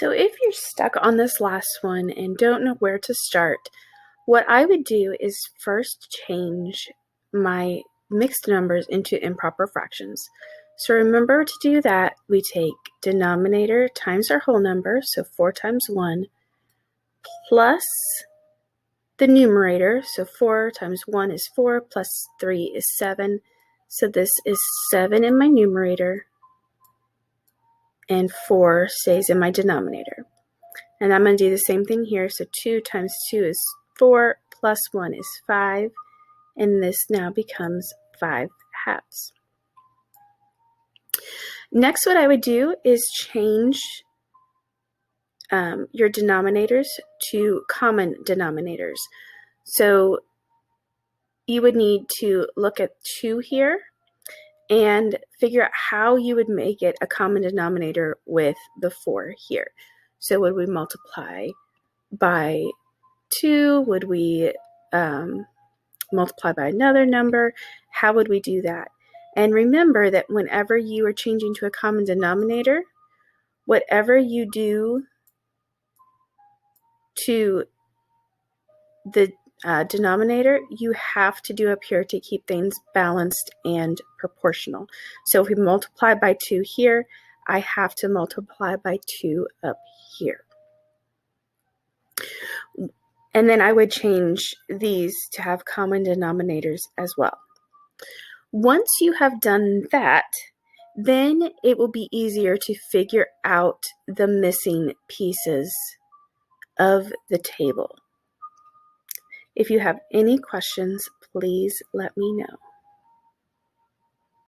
So if you're stuck on this last one and don't know where to start, what I would do is first change my mixed numbers into improper fractions. So remember to do that, we take denominator times our whole number, so 4 times 1, plus the numerator, so 4 times 1 is 4, plus 3 is 7. So this is 7 in my numerator, and 4 stays in my denominator. And I'm going to do the same thing here. So 2 times 2 is 4, plus 1 is 5, and this now becomes 5 halves. Next, what I would do is change your denominators to common denominators. So you would need to look at 2 here and figure out how you would make it a common denominator with the 4 here. So would we multiply by 2? Would we multiply by another number? How would we do that? And remember that whenever you are changing to a common denominator, whatever you do to the denominator, you have to do up here to keep things balanced and proportional. So if we multiply by 2 here, I have to multiply by 2 up here. And then I would change these to have common denominators as well. Once you have done that, then it will be easier to figure out the missing pieces of the table. If you have any questions, please let me know.